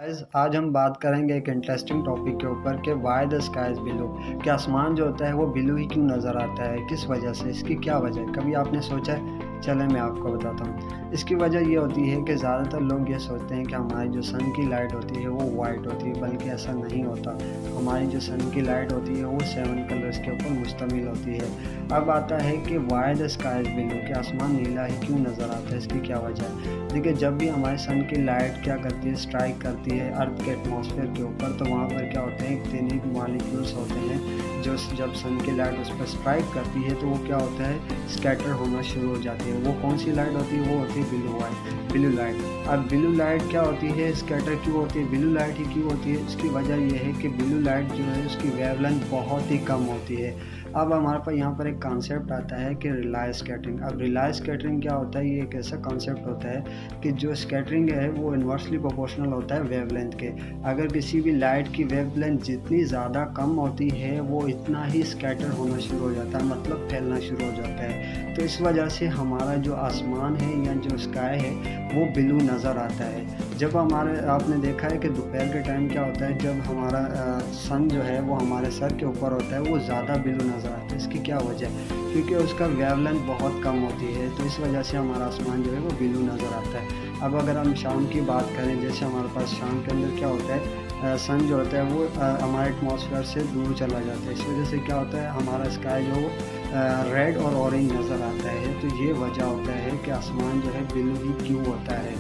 Guys आज हम बात करेंगे एक इंटरेस्टिंग टॉपिक के ऊपर कि why the sky is blue. कि आसमान जो होता है वो ब्लू ही क्यों नज़र आता है, किस वजह से, इसकी क्या वजह है? कभी आपने सोचा है? चलें मैं आपको बताता हूँ। इसकी वजह ये होती है कि ज़्यादातर लोग ये सोचते हैं कि हमारी जो सन की लाइट होती है वो वाइट होती है, बल्कि ऐसा नहीं होता। हमारी जो सन की लाइट होती है वो 7 कलर्स के ऊपर मुश्तमिल होती है। अब आता है कि why the sky is blue, कि आसमान नीला ही क्यों नज़र आता है, इसकी क्या वजह है? देखिए, जब भी हमारे सन की लाइट क्या करती है, स्ट्राइक करती है अर्थ के एटमॉस्फेयर के ऊपर, तो वहाँ पर क्या होते हैं, इतने मॉलिक्यूल्स होते हैं जो जब सन की लाइट उस पर स्ट्राइक करती है तो वो क्या होता है, स्कैटर होना शुरू हो जाती है। वो कौन सी लाइट होती है? वो होती है ब्लू लाइट। अब ब्लू लाइट क्या होती है, स्कैटर क्यों होती है, ब्लू लाइट ही क्यों होती है? इसकी वजह यह है कि ब्लू लाइट जो है उसकी वेवलेंथ बहुत ही कम होती है। अब हमारे पास यहाँ पर एक कॉन्सेप्ट आता है कि रिले स्कैटरिंग। अब रिले स्कैटरिंग क्या होता है? ये एक ऐसा कॉन्सेप्ट होता है कि जो स्कैटरिंग है वो इन्वर्सली प्रोपोर्शनल होता है वेवलेंथ के। अगर किसी भी लाइट की वेवलेंथ जितनी ज़्यादा कम होती है वो इतना ही स्कैटर होना शुरू हो जाता है, मतलब फैलना शुरू हो जाता है। तो इस वजह से हमारा जो आसमान है या जो स्काई है वो ब्लू नज़र आता है। जब हमारे आपने देखा है कि दोपहर के टाइम क्या होता है, जब हमारा सन जो है वो हमारे सर के ऊपर होता है वो ज़्यादा ब्लू नज़र आता है। इसकी क्या वजह है? क्योंकि उसका वेवलेंथ बहुत कम होती है, तो इस वजह से हमारा आसमान जो है वो ब्लू नज़र आता है। अब अगर हम शाम की बात करें, जैसे हमारे पास शाम के अंदर क्या होता है, सन जो होता है वो हमारे एटमॉस्फेयर से दूर चला जाता है। इस वजह से क्या होता है, हमारा स्काई जो रेड और ऑरेंज नज़र आता है। तो ये वजह होता है कि आसमान जो है ब्लू ही क्यों होता है।